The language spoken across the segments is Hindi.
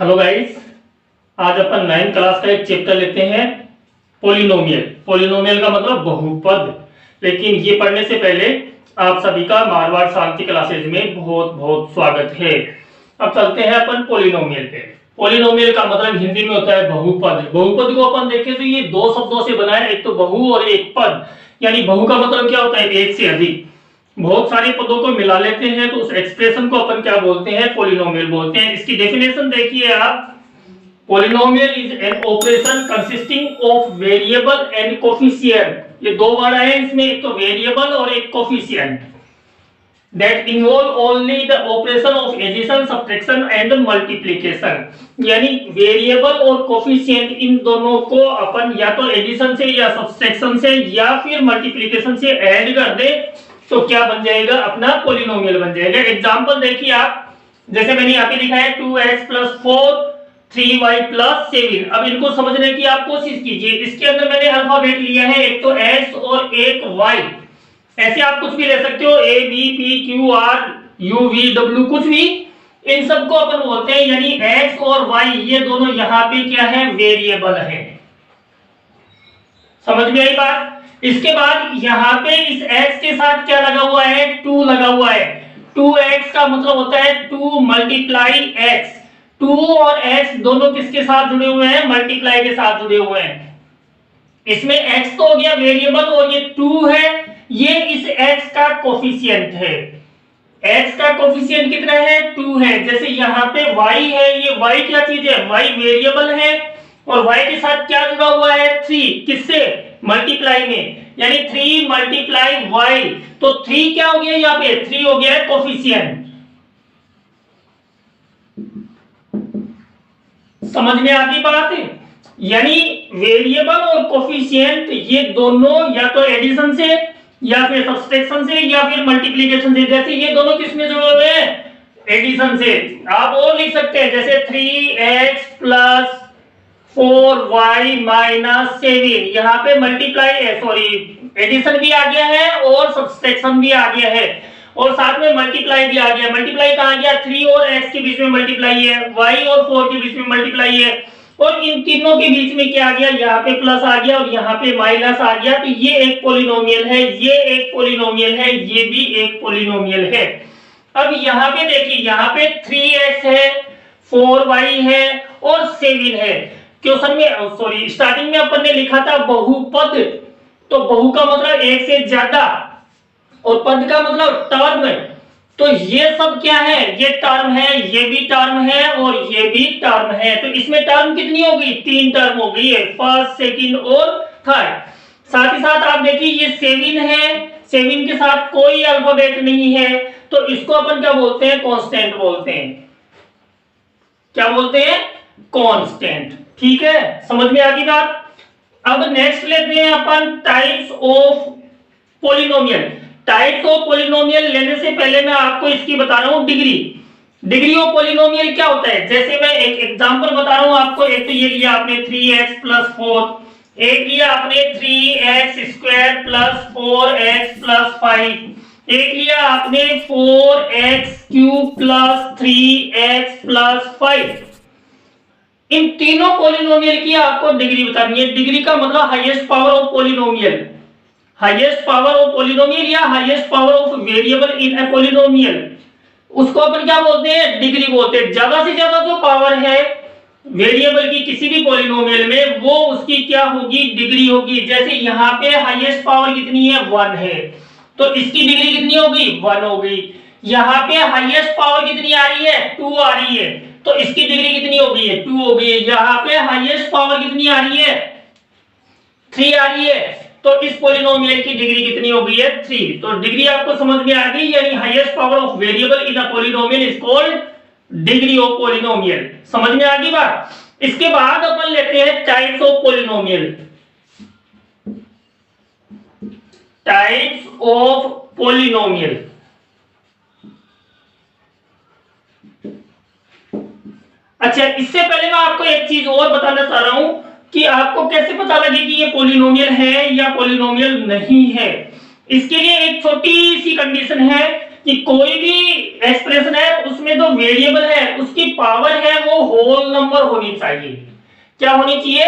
हेलो गाइस, आज अपन 9th क्लास का एक चैप्टर लेते हैं पोलिनोमियल। पोलिनोमियल का मतलब बहुपद। लेकिन ये पढ़ने से पहले आप सभी का मारवाड़ शांति क्लासेज में बहुत बहुत स्वागत है। अब चलते हैं अपन पोलिनोमियल पे। पोलिनोमियल का मतलब हिंदी में होता है बहुपद। बहुपद को अपन देखें तो ये दो शब्दों से बना है, एक तो बहु और एक पद। यानी बहु का मतलब क्या होता है? एक से अधिक। बहुत सारे पदों को मिला लेते हैं तो उस एक्सप्रेशन को अपन क्या बोलते हैं? पोलिनोमियल बोलते हैं। इसकी डेफिनेशन देखिए आप। Polynomial is an operation consisting of variable and coefficient. ये दो वर्ड है इसमें, एक तो वेरिएबल और एक coefficient, that involve only the operation of addition, subtraction and multiplication. यानी वेरिएबल और कोफिशिएंट इन दोनों को अपन या तो एडिशन से या सब्ट्रैक्शन से या फिर मल्टीप्लिकेशन से ऐड कर दे तो क्या बन जाएगा? अपना पोलिनोमियल बन जाएगा। एग्जांपल देखिए आप, जैसे मैंने यहाँ पे लिखा है 2x + 4 3y + 7। अब इनको समझने की आप कोशिश कीजिए। इसके अंदर मैंने अल्फाबेट लिया है, एक तो s और एक y। ऐसे आप कुछ भी ले सकते हो, a b p q r u v w, कुछ भी। इन सबको अपन बोलते हैं, यानी x और y ये दोनों यहाँ पे क्या है? वेरिएबल है। समझ में आई बात? इसके बाद यहाँ पे इस x के साथ क्या लगा हुआ है? 2 लगा हुआ है। 2x का मतलब होता है 2 × x। 2 और x दोनों किसके साथ जुड़े हुए हैं? मल्टीप्लाई के साथ जुड़े हुए हैं। इसमें x तो हो गया वेरिएबल और ये 2 है, ये इस x का कोफिशिएंट है। x का कोफिशिएंट कितना है? 2 है। जैसे यहाँ पे y है, ये y क्या चीज है? y वेरिएबल है और y के साथ क्या जुड़ा हुआ है? 3। किससे? मल्टीप्लाई में, यानी 3 × y। तो 3 क्या हो गया? यहाँ पे 3 हो गया है कोफिशिएंट। समझ में आती बात है? यानी वेरिएबल और कोफिशिएंट ये दोनों या तो एडिशन से या फिर सब्ट्रैक्शन से या फिर मल्टीप्लिकेशन से। जैसे ये दोनों किसमें जुड़े हुए हैं? एडिशन से। आप और लिख सकते हैं, जैसे 3x + 4y - 7। यहाँ पे एडिशन भी आ गया है और सब्ट्रैक्शन भी आ गया है और साथ में मल्टीप्लाई भी आ गया। मल्टीप्लाई कहाँ गया? 3 और x के बीच में मल्टीप्लाई है, y और 4 के बीच में मल्टीप्लाई है और इन तीनों के बीच में क्या आ गया? यहाँ पे प्लस आ गया और यहाँ पे माइनस आ गया। तो ये एक पोलिनोमियल है, ये एक पोलिनोमियल है, ये भी एक पोलिनोमियल है। अब यहाँ पे देखिए, यहाँ पे 3x है, 4y है और 7 है। क्वेश्चन में स्टार्टिंग में अपन ने लिखा था बहुपद। तो बहु का मतलब एक से ज्यादा और पद का मतलब टर्म। तो ये सब क्या है? ये टर्म है, ये भी टर्म है और ये भी टर्म है। तो इसमें टर्म कितनी होगी? 3 टर्म हो गई है, फर्स्ट, सेकंड और थर्ड। साथ ही साथ आप देखिए ये 7 है, 7 के साथ कोई अल्फाबेट नहीं है, तो इसको अपन क्या बोलते हैं? कांस्टेंट बोलते हैं। क्या बोलते हैं? कांस्टेंट। ठीक है, समझ में आ गई बात? अब नेक्स्ट लेते हैं अपन types of polynomial. Types of polynomial लेने से पहले मैं आपको इसकी बता रहा हूं डिग्री ऑफ पोलिनोमियल क्या होता है। जैसे मैं एक एग्जांपल बता रहा हूं आपको। एक तो ये लिया आपने 3x + 4, एक लिया आपने 3x² + 4x + 5, एक लिया आपने 4x³ + 3x + 5। इन तीनों पोलिनोमियल की आपको डिग्री बतानी है। डिग्री का मतलब highest power of polynomial. Highest power of polynomial या highest power of variable in a polynomial, उसको अपन क्या बोलते हैं? डिग्री बोलते हैं। ज्यादा से ज्यादा जो पावर है वेरिएबल की किसी भी पोलिनोमियल में, वो उसकी क्या होगी? डिग्री होगी। जैसे यहाँ पे हाईएस्ट पावर कितनी है? 1 है, तो इसकी डिग्री कितनी होगी? 1 हो गई। यहाँ पे हाईएस्ट पावर कितनी आ रही है? 2 आ रही है, तो इसकी डिग्री कितनी हो गई है? 2 हो गई है। यहाँ पे हाईएस्ट पावर कितनी आ रही है? 3 आ रही है, तो इस पोलिनोमियल की डिग्री कितनी हो गई है? 3। तो डिग्री आपको समझ में आ गई, यानी highest power of variable in a polynomial is called degree of polynomial. समझ में आ गई बात? इसके बाद अपन लेते हैं types of polynomial. Types of polynomial. अच्छा, इससे पहले मैं आपको एक चीज और बताना चाह रहा हूं कि आपको कैसे पता लगे कि ये पोलिनोमियल है या पोलिनोमियल नहीं है। इसके लिए एक छोटी सी कंडीशन है कि कोई भी एक्सप्रेशन है उसमें जो वेरिएबल है उसकी पावर है वो होल नंबर होनी चाहिए। क्या होनी चाहिए?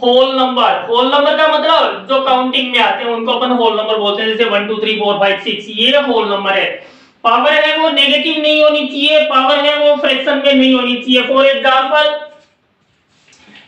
Whole number. होल नंबर का मतलब जो काउंटिंग में आते हैं उनको अपन होल नंबर बोलते हैं, जैसे 1 2 3 4 5 6 ये होल नंबर है। पावर है वो नेगेटिव नहीं होनी चाहिए, पावर है वो फ्रैक्शन में नहीं होनी चाहिए। फॉर एग्जांपल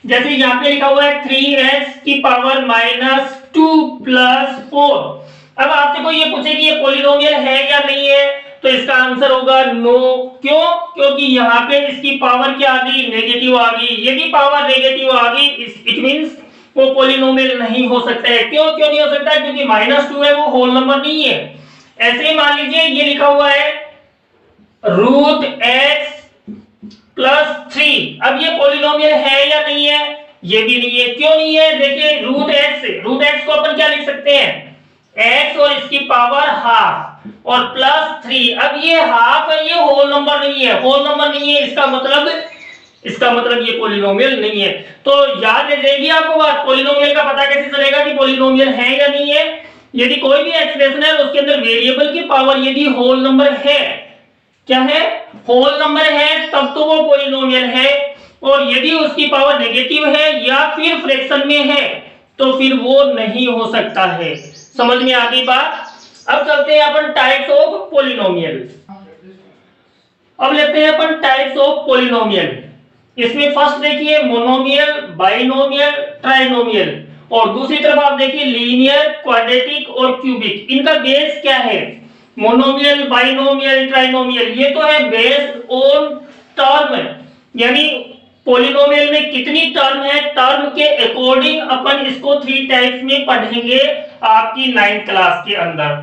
जैसे यहाँ पे लिखा हुआ है 3x की पावर -2 + 4। अब आपसे कोई ये पूछे कि ये पॉलिनोमियल है या नहीं है, तो इसका आंसर होगा नो। क्यों? क्योंकि यहाँ पे इसकी पावर क्या आ गई? नेगेटिव आ गई। यदि पावर नेगेटिव आ गई इट मींस वो पॉलिनोमियल नहीं हो सकता है। क्यों नहीं हो सकता? क्योंकि -2 है वो होल नंबर नहीं है। ऐसे ही मान लीजिए ये लिखा हुआ है √x + 3। अब ये पॉलिनोमियल है या नहीं है? ये भी नहीं है। क्यों नहीं है? देखिए √x को अपन क्या लिख सकते हैं? x और इसकी पावर हाफ और +3। अब ये हाफ है, ये होल नंबर नहीं है। होल नंबर नहीं है इसका मतलब ये पॉलिनोमियल नहीं है। तो याद रहेगी आपको बात, पॉलिनोमियल का पता कैसे चलेगा कि पॉलिनोमियल है या नहीं है? यदि कोई भी एक्सप्रेशन है उसके अंदर वेरिएबल की पावर यदि होल नंबर है, क्या है? होल नंबर है, तब तो वो पॉलिनोमियल है। और यदि उसकी पावर नेगेटिव है या फिर फ्रैक्शन में है तो फिर वो नहीं हो सकता है। समझ में आ गई बात? अब चलते हैं अपन टाइप्स ऑफ पॉलिनोमियल। अब लेते हैं अपन टाइप्स ऑफ पॉलिनोमियल। इसमें फर्स्ट देखिए मोनोमियल, बाइनोमियल, ट्राइनोमियल, और दूसरी तरफ आप देखिए लीनियर, क्वाड्रेटिक और क्यूबिक। इनका बेस क्या है? मोनोमियल, बाइनोमियल, ट्राइनोमियल, ये तो है बेस्ड ऑन टर्म, यानी पॉलिनोमियल में कितनी टर्म है, टर्म के अकॉर्डिंग अपन इसको 3 टाइप्स में पढ़ेंगे आपकी 9th क्लास के अंदर।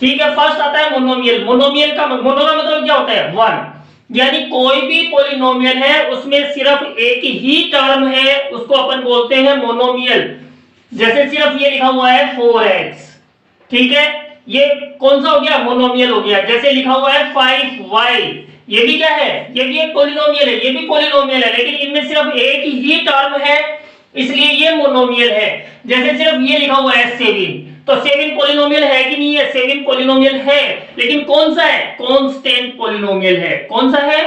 ठीक है, फर्स्ट आता है मोनोमियल। मोनोमियल का मतलब क्या होता है? 1, यानी कोई भी पॉलिनोमियल है उसमें सिर्फ एक ही टर्म है, उसको अपन बोलते हैं मोनोमियल। जैसे सिर्फ ये लिखा हुआ है 4x, ठीक है, ये कौन सा हो गया? मोनोमियल हो गया। जैसे लिखा हुआ है 5y, ये भी क्या है? ये भी एक पॉलिनोमियल है, ये भी पॉलिनोमियल है, लेकिन इनमें सिर्फ एक ही टर्म है इसलिए ये मोनोमियल है। जैसे सिर्फ ये लिखा हुआ है 7, तो 7 पॉलिनोमियल है कि नहीं है? 7 पॉलिनोमियल है, लेकिन कौन सा है? कांस्टेंट पॉलिनोमियल है। कौन सा है?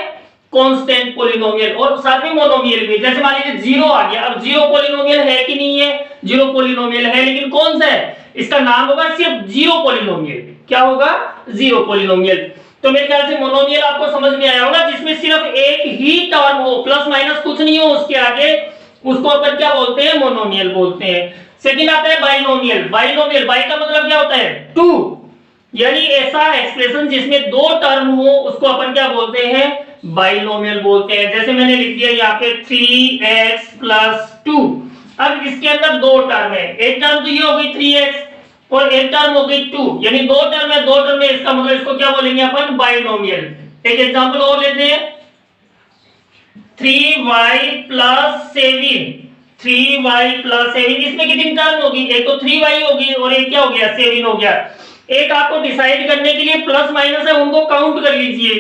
Constant polynomial. और साथ में मोनोमियल भी, जैसे मान लीजिए 0 आ गया। अब 0 पॉलिनोमियल है कि नहीं है? 0 पॉलिनोमियल है, लेकिन कौन सा है? इसका नाम होगा सिर्फ 0 पॉलिनोमियल। क्या होगा? 0 पॉलिनोमियल। तो मेरे ख्याल से मोनोमियल आपको समझ में आया होगा, जिसमें सिर्फ एक ही टर्म हो, प्लस माइनस कुछ नहीं हो उसके आगे, उसको अपन क्या बोलते हैं? मोनोमियल बोलते हैं। सेकंड आता है बाइनोमियल। बाइनोमियल, बाई का मतलब क्या होता है? 2, यानी ऐसा एक्सप्रेशन जिसमें 2 टर्म हो उसको अपन क्या बोलते हैं? बाइनोमियल बोलते हैं। जैसे मैंने लिख दिया यहाँ पे 3x + 2। अब इसके अंदर 2 टर्म है, एक टर्म तो ये हो गई 3x और एक टर्म हो गई 2, यानी 2 टर्म है, 2 टर्म में इसका मतलब इसको क्या बोलेंगे अपन? बाइनोमियल। एक एग्जांपल और लेते हैं, 3y + 7। 3y + 7, इसमें कितनी टर्म होगी? एक तो 3y होगी और एक क्या हो गया? 7 हो गया। एक आपको डिसाइड करने के लिए प्लस माइनस है, उनको काउंट कर लीजिए।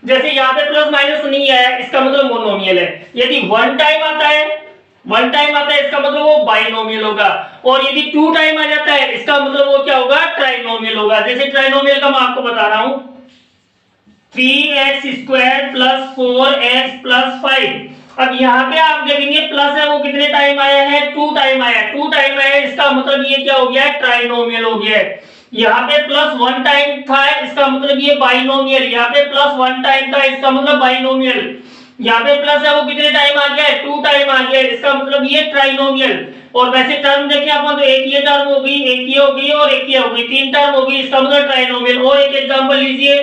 जैसे यहाँ पे प्लस माइनस नहीं आया, इसका मतलब मोनोमियल है। यदि 1 टाइम आता है इसका मतलब वो बाइनोमियल होगा। और यदि 2 टाइम आ जाता है इसका मतलब वो क्या होगा? ट्राइनोमियल होगा। जैसे ट्राइनोमियल का मैं आपको बता रहा हूं, 3x² + 4x + 5। अब यहाँ पे आप देखेंगे प्लस है वो कितने टाइम आया है? 2 टाइम आया है। 2 टाइम आया है, इसका मतलब ये क्या हो गया? ट्राइनोमियल हो गया। यहाँ पे +1 टाइम था, इसका मतलब ये बाइनोमियल। यहाँ पे +1 टाइम था, इसका मतलब बाइनोमियल। यहाँ पे प्लस है वो कितने टाइम आ गया है? 2 टाइम आ गया है, इसका मतलब ये ट्राइनोमियल। और वैसे टर्म देखें अपन तो एक ये टर्म हो गई, एक ये हो गई और एक ये हो गई, 3 टर्म हो गई, इसका मतलब ट्राइनोमियल। और एक एग्जांपल लीजिए,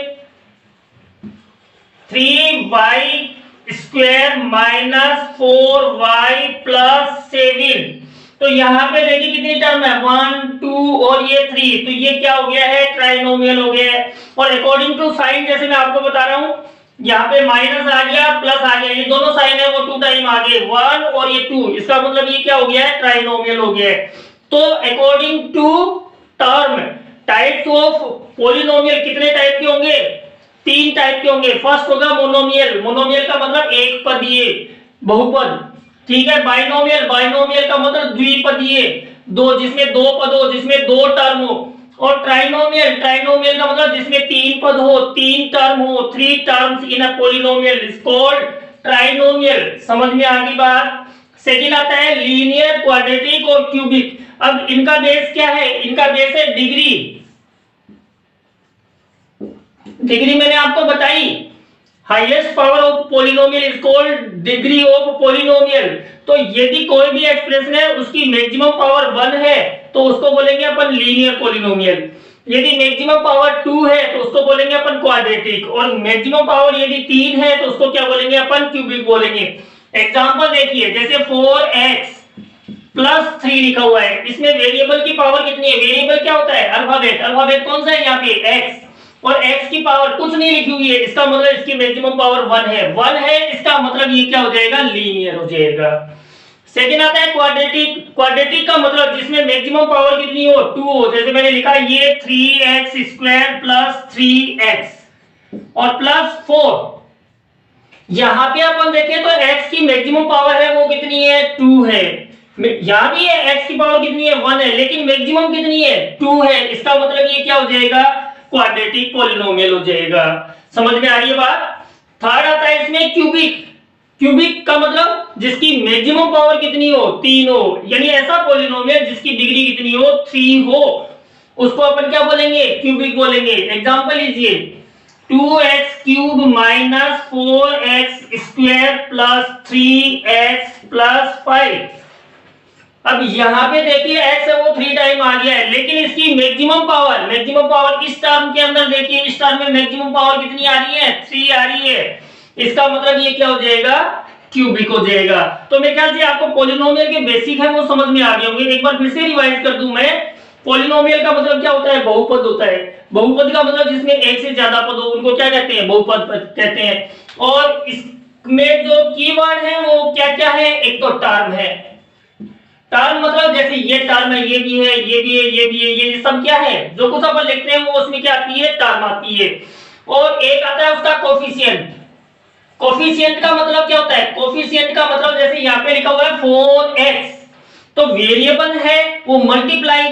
3y² - 4y + 7। तो यहाँ पे देखिए कितनी टर्म है? 1 2 और ये 3, तो ये क्या हो गया है? ट्राइनोमियल हो गया है। और अकॉर्डिंग टू साइन, जैसे मैं आपको बता रहा हूँ, यहाँ पे माइनस आ गया, प्लस आ गया, ये दोनों साइन है वो 2 टाइम आ गए, 1 और ये 2, इसका मतलब ये क्या हो गया है? ट्राइनोमियल हो गया है। तो according to term, types of polynomial कितने टाइप के होंगे? 3 टाइप के होंगे। फर्स्ट होगा मोनोमियल। मोनोमियल का मतलब एक पदीय, बहुपद, ठीक है। बाइनोमियल का मतलब द्विपदीय, जिसमें 2 पद हो, जिसमें 2 टर्म हो। और ट्राइनोमियल, ट्राइनोमियल का मतलब जिसमें तीन पद हो, तीन टर्म हो, 3 terms in a polynomial is called trinomial. समझ में आ गई बात। सेकंड आता है लीनियर, क्वाड्रेटिक और क्यूबिक। अब इनका बेस क्या है? इनका बेस है डिग्री। डिग्री मैंने आपको बताई, highest power of polynomial is called degree of polynomial. तो यदि कोई भी एक्सप्रेशन है उसकी मैक्सिमम पावर 1 है तो उसको बोलेंगे अपन लीनियर पॉलिनोमियल। यदि मैक्सिमम पावर 2 है तो उसको बोलेंगे अपन क्वाड्रेटिक, और मैक्सिमम पावर यदि 3 है तो उसको क्या बोलेंगे अपन? क्यूबिक बोलेंगे। एग्जांपल देखिए, जैसे 4x प्लस 3 लिखा हुआ है, इसमें वेरिएबल की पावर कितनी है? वेरिएबल क्या होता है? अल्फाबेट। अल्फाबेट कौन सा है यहाँ पे? x, और x की पावर कुछ नहीं लिखी हुई है, इसका मतलब इसकी मैक्सिमम पावर 1 है। 1 है इसका मतलब ये क्या हो जाएगा? लीनियर हो जाएगा। सेकंड आता है क्वाड्रेटिक। क्वाड्रेटिक का मतलब जिसमें मैक्सिमम पावर कितनी हो? 2 हो। जैसे मैंने लिखा ये 3x स्क्वायर प्लस 3x और प्लस 4। यहां पे अपन देखें तो x की मैक्सिमम पावर है वो कितनी है? 2 है। यहां भी है x की पावर कितनी है? 1 है, लेकिन मैक्सिमम कितनी है? 2 है। इसका मतलब ये क्या हो जाएगा? क्वाड्रेटिक पॉलिनोमियल हो जाएगा। समझ में आ रही है बात। थर्ड आता है इसमें क्यूबिक। क्यूबिक का मतलब जिसकी मैक्सिमम पावर कितनी हो? 3 हो, यानी ऐसा पॉलिनोमियल जिसकी डिग्री कितनी हो? 3 हो, उसको अपन क्या बोलेंगे? क्यूबिक बोलेंगे। एग्जांपल लीजिए, 2x cube minus 4x square plus 3x plus 5। अब यहाँ पे देखिए x है वो 3 टाइम आ गया है, लेकिन इसकी मैक्सिमम पावर इस टर्म के अंदर देखिए, इस टर्म में मैक्सिमम पावर कितनी आ रही है? 3 आ रही है। इसका मतलब ये क्या हो जाएगा? क्यूबिक हो जाएगा। तो मेरे ख्याल से आपको पॉलिनोमियल के बेसिक है वो समझ में आ गए होंगे। एक बार फिर से रिवाइज कर दूं मैं। पॉलिनोमियल का मतलब क्या होता है? बहुपद होता है। बहुपद का मतलब जिसमें एक से ज्यादा पद हो उनको क्या कहते हैं? बहुपद कहते हैं। और इसमें जो कीवर्ड है वो क्या क्या है? एक तो टर्म है। टर्म मतलब जैसे ये टर्म है, ये भी है, ये भी है, ये भी है, ये सब क्या है? जो कुछ अपन लिखते हैं वो उसमें क्या आती है? टर्म आती है। और एक आता है उसका कोफिशिएंट। कोफिशिएंट का मतलब क्या होता है? कोफिशिएंट का मतलब जैसे यहाँ पे लिखा हुआ है 4x, तो वेरिएबल है वो मल्टीप्लाई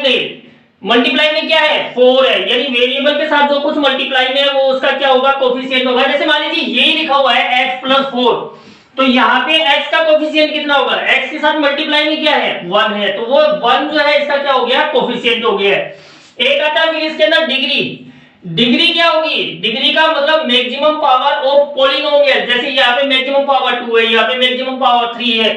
में क्या है? 4 है, यानी वेरिएबल के साथ जो कुछ मल्टीप्लाई में है वो उसका क्या होगा? कोफिशिएंट होगा। जैसे मान लीजिए यही लिखा हुआ है x प्लस 4, तो यहाँ पे x का कोफिशिएंट कितना होगा? x के साथ मल्टीप्लाई में क्या है? 1 है, तो वो 1 जो है इसका क्या हो गया? कोफिशिएंट हो गया। एक आता है फिर इसके अंदर डिग्री। डिग्री क्या होगी? डिग्री का मतलब मैक्सिमम पावर ऑफ पॉलिनोमियल। जैसे यहाँ पे मैक्सिमम पावर 2 है, यहाँ पे मैक्सिमम पावर 3 है,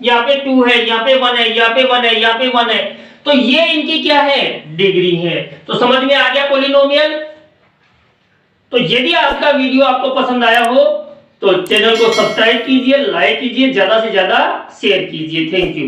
यहाँ पे 2 है, यहाँ पे 1 है, यहाँ पे 1 है, यहाँ पे 1 है, तो ये इनकी क्या है? डिग्री है। तो समझ में आ गया पॉलिनोमियल। तो यदि आज का वीडियो आपको पसंद आया हो तो चैनल को सब्सक्राइब कीजिए, लाइक कीजिए, ज्यादा से ज्यादा शेयर कीजिए। Thank you.